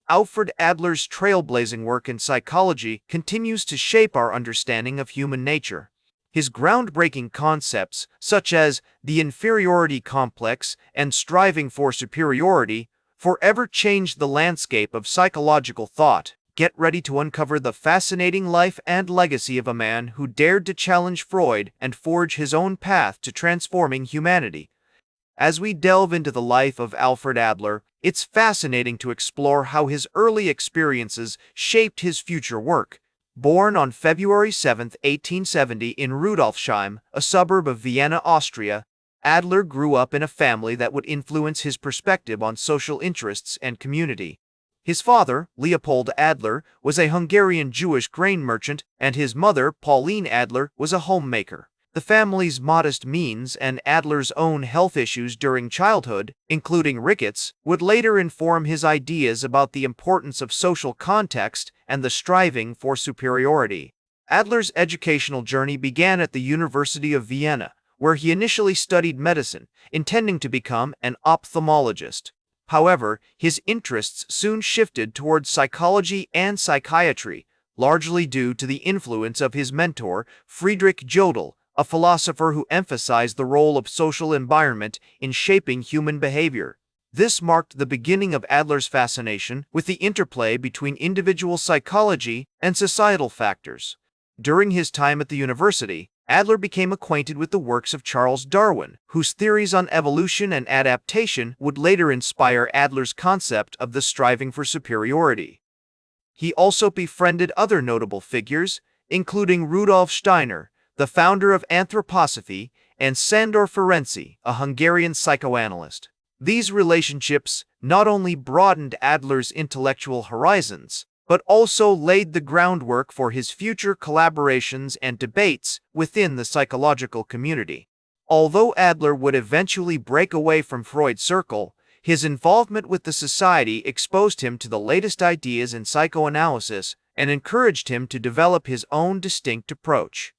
Alfred Adler's trailblazing work in psychology continues to shape our understanding of human nature. His groundbreaking concepts, such as the inferiority complex and striving for superiority, forever changed the landscape of psychological thought. Get ready to uncover the fascinating life and legacy of a man who dared to challenge Freud and forge his own path to transforming humanity. As we delve into the life of Alfred Adler, it's fascinating to explore how his early experiences shaped his future work. Born on February 7, 1870 in Rudolfsheim, a suburb of Vienna, Austria, Adler grew up in a family that would influence his perspective on social interests and community. His father, Leopold Adler, was a Hungarian Jewish grain merchant, and his mother, Pauline Adler, was a homemaker. The family's modest means and Adler's own health issues during childhood, including rickets, would later inform his ideas about the importance of social context and the striving for superiority. Adler's educational journey began at the University of Vienna, where he initially studied medicine, intending to become an ophthalmologist. However, his interests soon shifted towards psychology and psychiatry, largely due to the influence of his mentor, Friedrich Jodl, a philosopher who emphasized the role of social environment in shaping human behavior. This marked the beginning of Adler's fascination with the interplay between individual psychology and societal factors. During his time at the university, Adler became acquainted with the works of Charles Darwin, whose theories on evolution and adaptation would later inspire Adler's concept of the striving for superiority. He also befriended other notable figures, including Rudolf Steiner, the founder of anthroposophy, and Sándor Ferenczi, a Hungarian psychoanalyst. These relationships not only broadened Adler's intellectual horizons, but also laid the groundwork for his future collaborations and debates within the psychological community. Although Adler would eventually break away from Freud's circle, his involvement with the society exposed him to the latest ideas in psychoanalysis and encouraged him to develop his own distinct approach.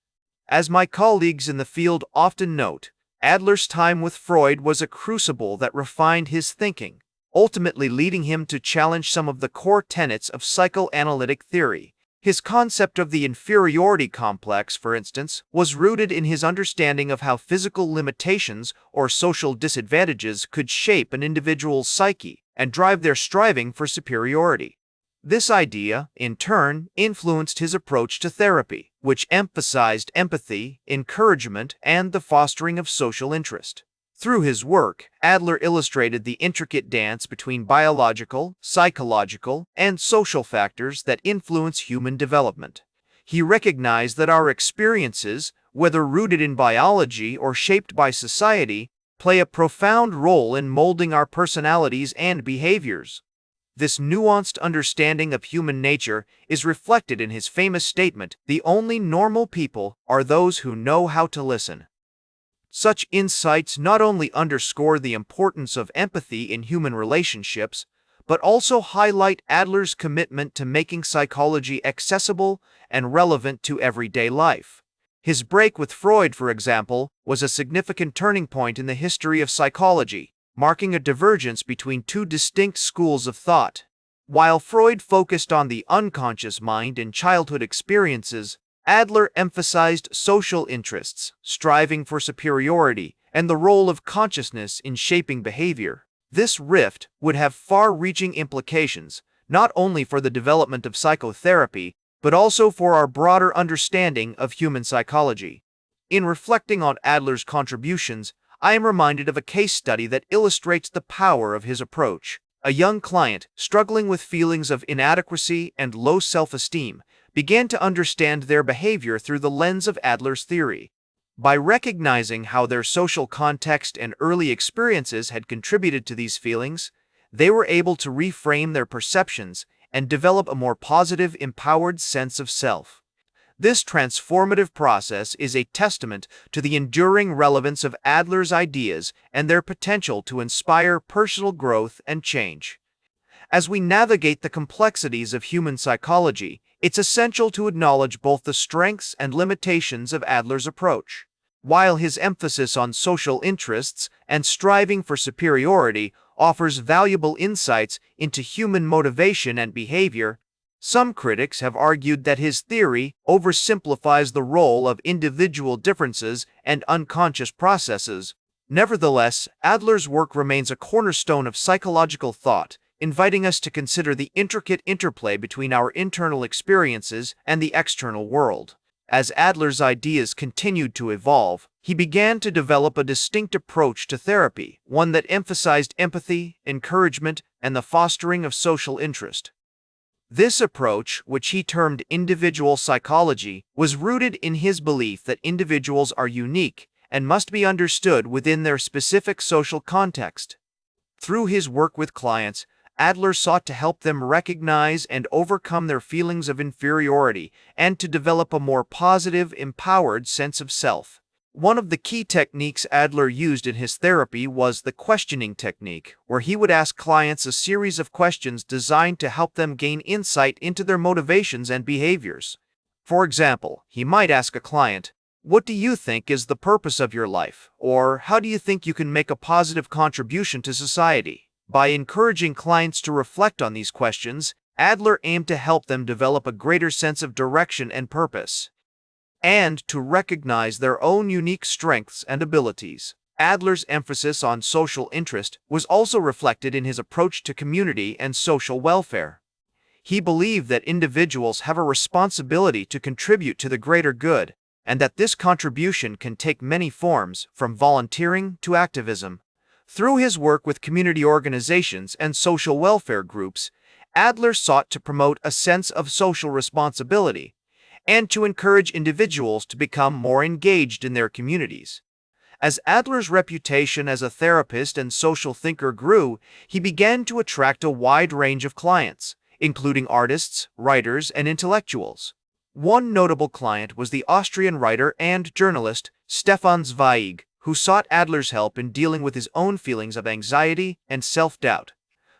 As my colleagues in the field often note, Adler's time with Freud was a crucible that refined his thinking, ultimately leading him to challenge some of the core tenets of psychoanalytic theory. His concept of the inferiority complex, for instance, was rooted in his understanding of how physical limitations or social disadvantages could shape an individual's psyche and drive their striving for superiority. This idea, in turn, influenced his approach to therapy, which emphasized empathy, encouragement, and the fostering of social interest. Through his work, Adler illustrated the intricate dance between biological, psychological, and social factors that influence human development. He recognized that our experiences, whether rooted in biology or shaped by society, play a profound role in molding our personalities and behaviors. This nuanced understanding of human nature is reflected in his famous statement, "The only normal people are those who know how to listen." Such insights not only underscore the importance of empathy in human relationships, but also highlight Adler's commitment to making psychology accessible and relevant to everyday life. His break with Freud, for example, was a significant turning point in the history of psychology, marking a divergence between two distinct schools of thought. While Freud focused on the unconscious mind and childhood experiences, Adler emphasized social interests, striving for superiority, and the role of consciousness in shaping behavior. This rift would have far-reaching implications, not only for the development of psychotherapy, but also for our broader understanding of human psychology. In reflecting on Adler's contributions, I am reminded of a case study that illustrates the power of his approach. A young client, struggling with feelings of inadequacy and low self-esteem, began to understand their behavior through the lens of Adler's theory. By recognizing how their social context and early experiences had contributed to these feelings, they were able to reframe their perceptions and develop a more positive, empowered sense of self. This transformative process is a testament to the enduring relevance of Adler's ideas and their potential to inspire personal growth and change. As we navigate the complexities of human psychology, it's essential to acknowledge both the strengths and limitations of Adler's approach. While his emphasis on social interests and striving for superiority offers valuable insights into human motivation and behavior, some critics have argued that his theory oversimplifies the role of individual differences and unconscious processes. Nevertheless, Adler's work remains a cornerstone of psychological thought, inviting us to consider the intricate interplay between our internal experiences and the external world. As Adler's ideas continued to evolve, he began to develop a distinct approach to therapy, one that emphasized empathy, encouragement, and the fostering of social interest. This approach, which he termed individual psychology, was rooted in his belief that individuals are unique and must be understood within their specific social context. Through his work with clients, Adler sought to help them recognize and overcome their feelings of inferiority and to develop a more positive, empowered sense of self. One of the key techniques Adler used in his therapy was the questioning technique, where he would ask clients a series of questions designed to help them gain insight into their motivations and behaviors. For example, he might ask a client, "What do you think is the purpose of your life?" or "How do you think you can make a positive contribution to society?" By encouraging clients to reflect on these questions, Adler aimed to help them develop a greater sense of direction and purpose, and to recognize their own unique strengths and abilities. Adler's emphasis on social interest was also reflected in his approach to community and social welfare. He believed that individuals have a responsibility to contribute to the greater good, and that this contribution can take many forms, from volunteering to activism. Through his work with community organizations and social welfare groups, Adler sought to promote a sense of social responsibility and to encourage individuals to become more engaged in their communities. As Adler's reputation as a therapist and social thinker grew, he began to attract a wide range of clients, including artists, writers, and intellectuals. One notable client was the Austrian writer and journalist Stefan Zweig, who sought Adler's help in dealing with his own feelings of anxiety and self-doubt.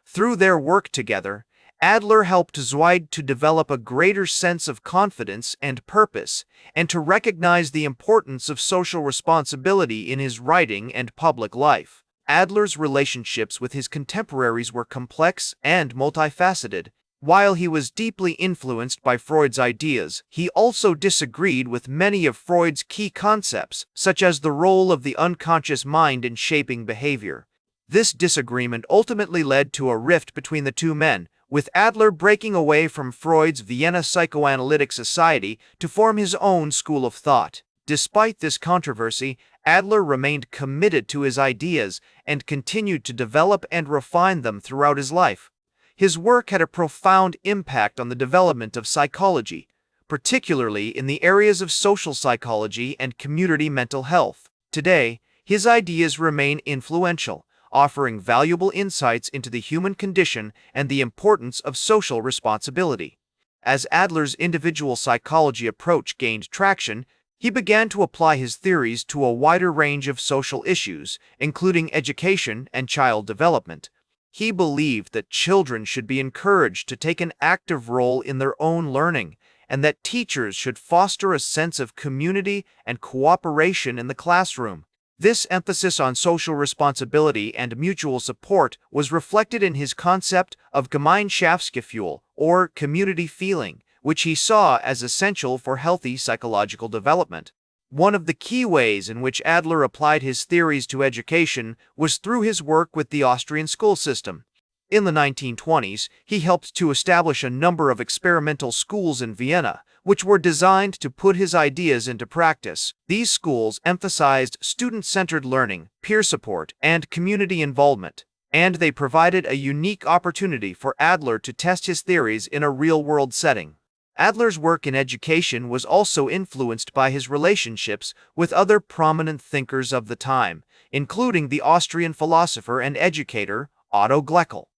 Through their work together, Adler helped Zweig to develop a greater sense of confidence and purpose, and to recognize the importance of social responsibility in his writing and public life. Adler's relationships with his contemporaries were complex and multifaceted. While he was deeply influenced by Freud's ideas, he also disagreed with many of Freud's key concepts, such as the role of the unconscious mind in shaping behavior. This disagreement ultimately led to a rift between the two men, with Adler breaking away from Freud's Vienna Psychoanalytic Society to form his own school of thought. Despite this controversy, Adler remained committed to his ideas and continued to develop and refine them throughout his life. His work had a profound impact on the development of psychology, particularly in the areas of social psychology and community mental health. Today, his ideas remain influential, offering valuable insights into the human condition and the importance of social responsibility. As Adler's individual psychology approach gained traction, he began to apply his theories to a wider range of social issues, including education and child development. He believed that children should be encouraged to take an active role in their own learning, and that teachers should foster a sense of community and cooperation in the classroom. This emphasis on social responsibility and mutual support was reflected in his concept of Gemeinschaftsgefühl, or community feeling, which he saw as essential for healthy psychological development. One of the key ways in which Adler applied his theories to education was through his work with the Austrian school system. In the 1920s, he helped to establish a number of experimental schools in Vienna, which were designed to put his ideas into practice. These schools emphasized student-centered learning, peer support, and community involvement, and they provided a unique opportunity for Adler to test his theories in a real-world setting. Adler's work in education was also influenced by his relationships with other prominent thinkers of the time, including the Austrian philosopher and educator Otto Glockel.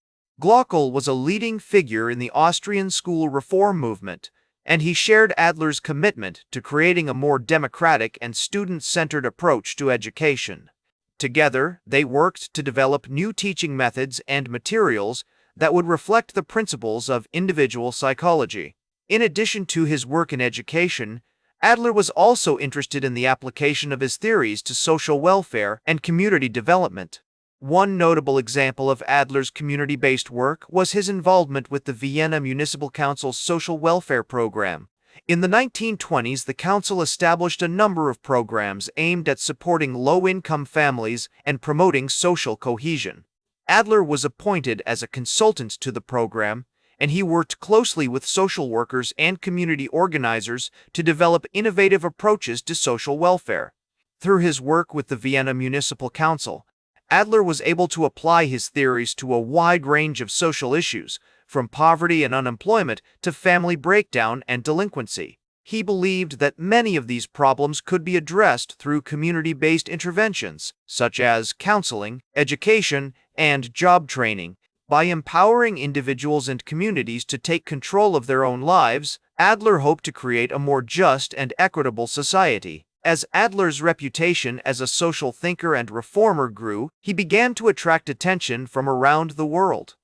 Glockel was a leading figure in the Austrian school reform movement, and he shared Adler's commitment to creating a more democratic and student-centered approach to education. Together, they worked to develop new teaching methods and materials that would reflect the principles of individual psychology. In addition to his work in education, Adler was also interested in the application of his theories to social welfare and community development. One notable example of Adler's community-based work was his involvement with the Vienna Municipal Council's social welfare program. In the 1920s, the council established a number of programs aimed at supporting low-income families and promoting social cohesion. Adler was appointed as a consultant to the program, and he worked closely with social workers and community organizers to develop innovative approaches to social welfare. Through his work with the Vienna Municipal Council, Adler was able to apply his theories to a wide range of social issues, from poverty and unemployment to family breakdown and delinquency. He believed that many of these problems could be addressed through community-based interventions, such as counseling, education, and job training. By empowering individuals and communities to take control of their own lives, Adler hoped to create a more just and equitable society. As Adler's reputation as a social thinker and reformer grew, he began to attract attention from around the world.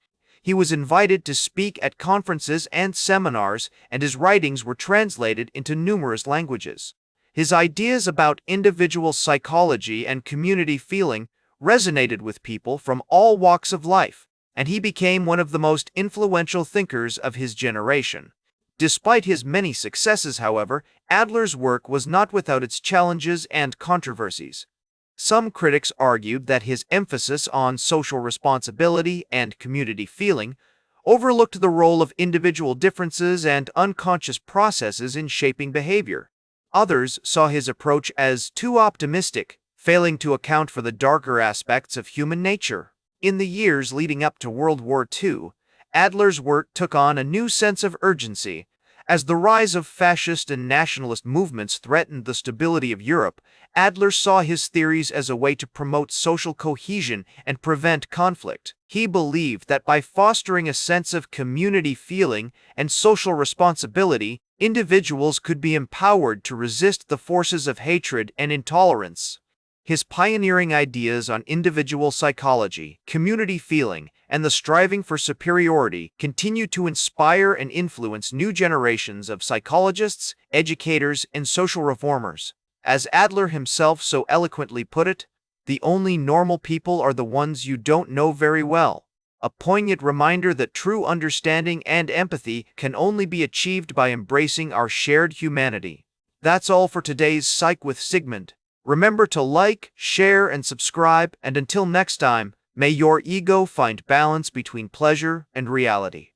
He was invited to speak at conferences and seminars, and his writings were translated into numerous languages. His ideas about individual psychology and community feeling resonated with people from all walks of life, and he became one of the most influential thinkers of his generation. Despite his many successes, however, Adler's work was not without its challenges and controversies. Some critics argued that his emphasis on social responsibility and community feeling overlooked the role of individual differences and unconscious processes in shaping behavior. Others saw his approach as too optimistic, failing to account for the darker aspects of human nature. In the years leading up to World War II, Adler's work took on a new sense of urgency. As the rise of fascist and nationalist movements threatened the stability of Europe, Adler saw his theories as a way to promote social cohesion and prevent conflict. He believed that by fostering a sense of community feeling and social responsibility, individuals could be empowered to resist the forces of hatred and intolerance. His pioneering ideas on individual psychology, community feeling, and the striving for superiority continue to inspire and influence new generations of psychologists, educators, and social reformers. As Adler himself so eloquently put it, "The only normal people are the ones you don't know very well." A poignant reminder that true understanding and empathy can only be achieved by embracing our shared humanity. That's all for today's Psych with Sigmund. Remember to like, share, and subscribe, and until next time, may your ego find balance between pleasure and reality.